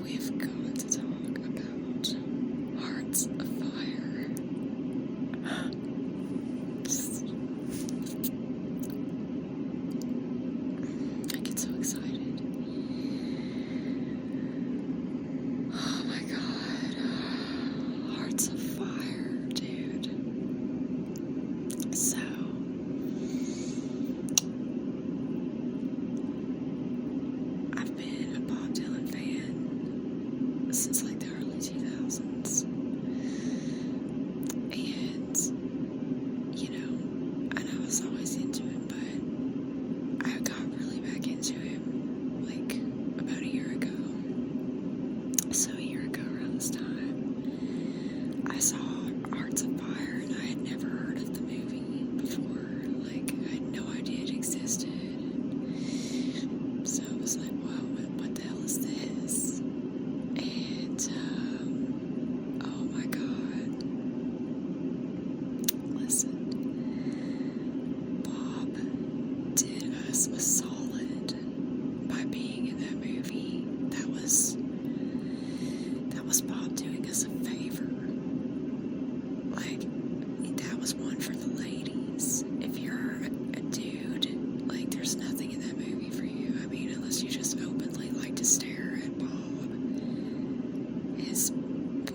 we've got to talk about Hearts of Fire. I get so excited. Oh my god. Hearts of Fire, dude. So, I've been a Bob Dylan fan since like the early 2000s. And, you know, and I was always into him, but I got really back into him like about a year ago. So a year ago around this time, I saw Hearts of Fire, and I had never heard of the movie before. Like, I had no idea it existed. So I was like, wow, what the hell is this? And, oh my god. Listen, Bob did us a solid by being in that movie. That was Bob doing us a favor. Like, that was one for the ladies. If you're a dude, like, there's nothing in that movie for you. I mean, unless you just openly like to stare at Bob. His,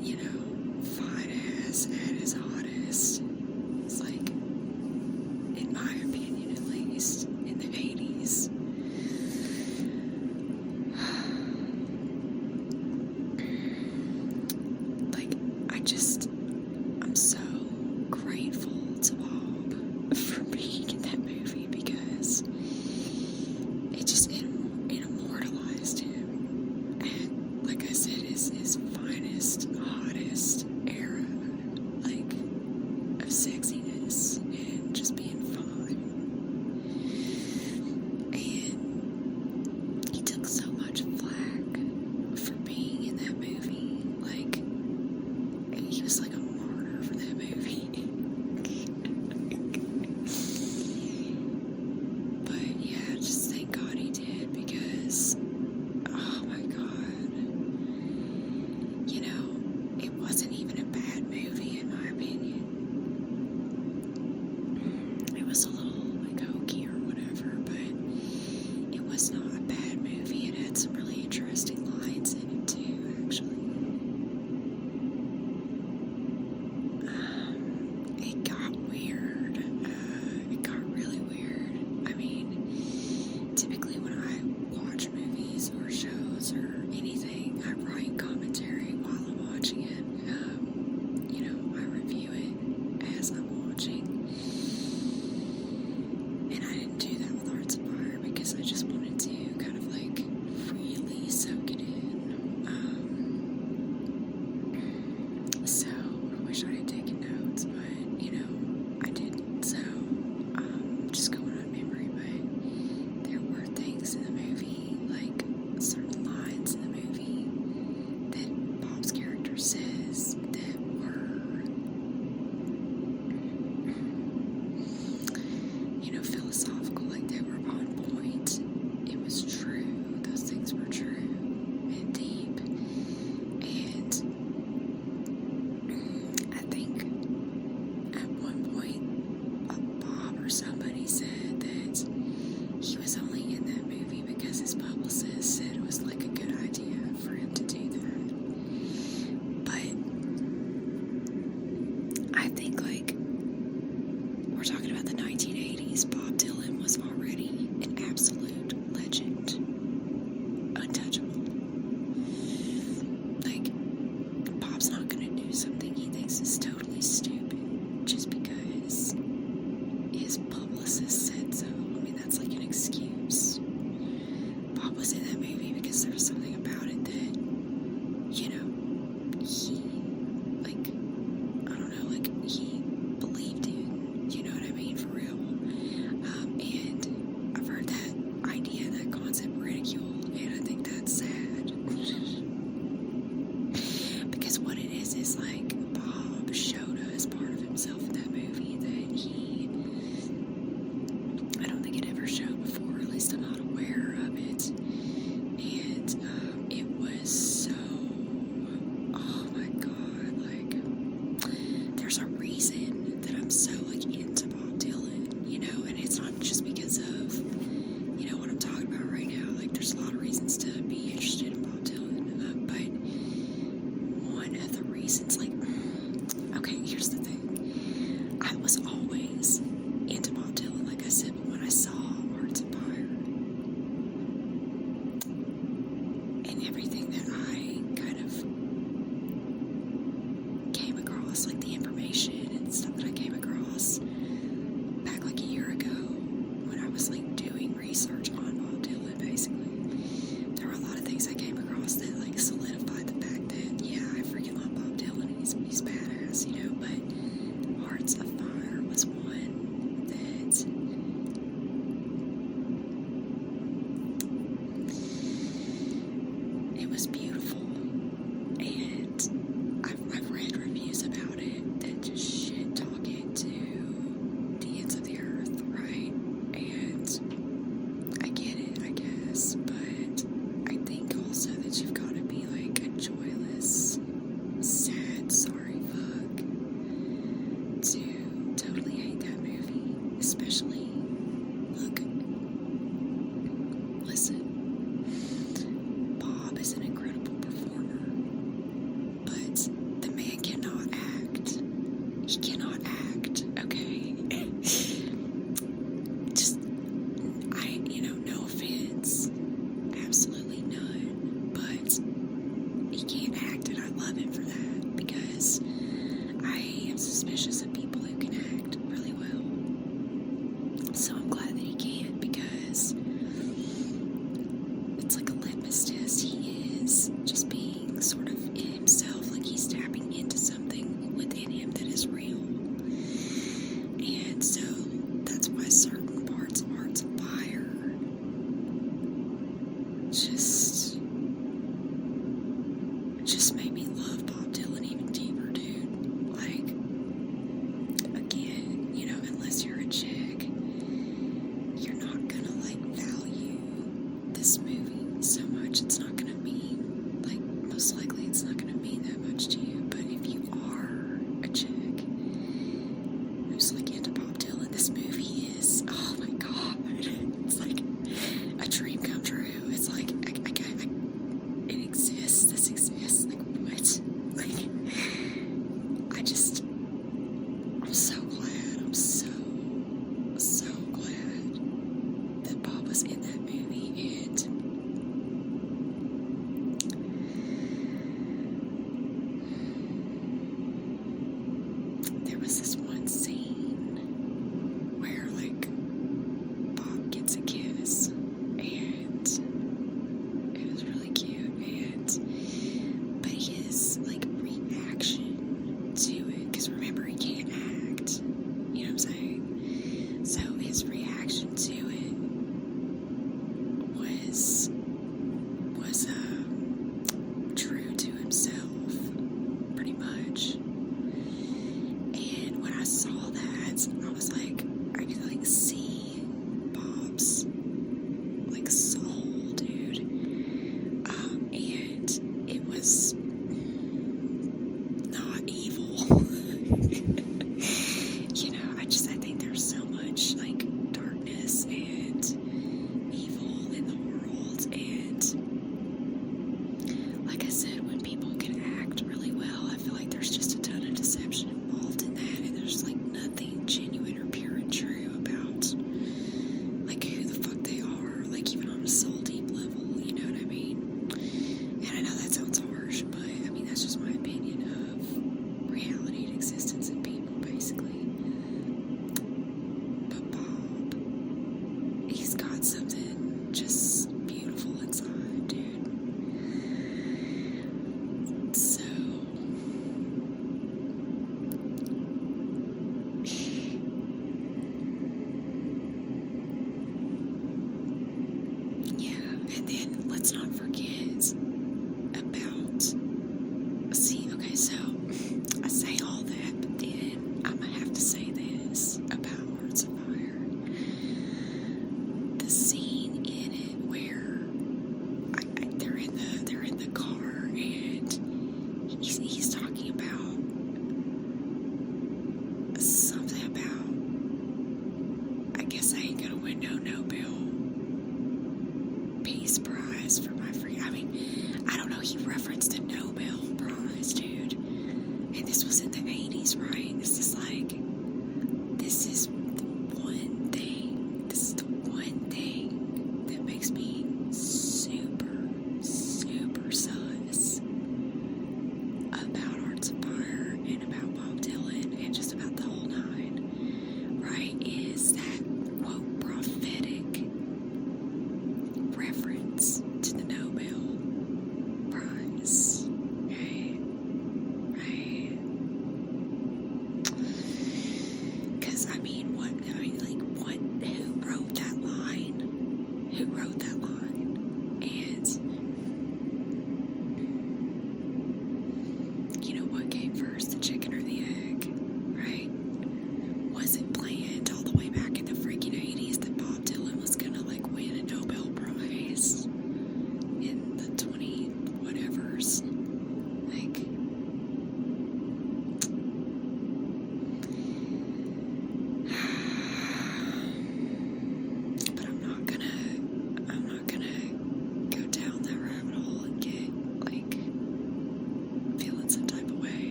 you know, fine ass at his hottest. It's like, in my opinion at least, in the 80s. Like, I'm so grateful to Bob for being in that movie, because it just immortalized him at, like I said, his finest, hottest era, like, of sexiness and just being fine. And he took so much flack for being in that movie. Like, he was like a martyr for that movie. But yeah, just thank God he did, because, oh my god, you know, it wasn't even a bad movie in my opinion. It was a little like hokey or whatever, but it was not a bad movie. It had some really interesting lines in it too, actually. It got weird. It got really weird. I mean, typically when I watch movies or shows or anything, I write commentary while I'm watching it. You know, I review it as I'm watching. And I didn't do that with Hearts of Fire because I just wanted to kind of like really soak it in. So I wish I had taken notes, but you know, I didn't. So just going on memory, but there were things in the movie, like certain lines in the movie that Bob's character says that were, you know, philosophical, like they were on point. It was true. Those things were true and deep. And I think at one point, Bob or somebody said that he was only in that movie because his publicist said it was like a good idea for him to do that. But I think, like, we're talking about the 1980s. Bob Dylan was already an absolute legend. Untouchable. Like, Bob's not gonna do something he thinks is totally stupid just because his publicist said so. I mean, that's like an excuse. Bob was in that movie because there was something about it that, you know, he, like, I don't know, like, he believed in, you know what I mean, for real. And his reaction to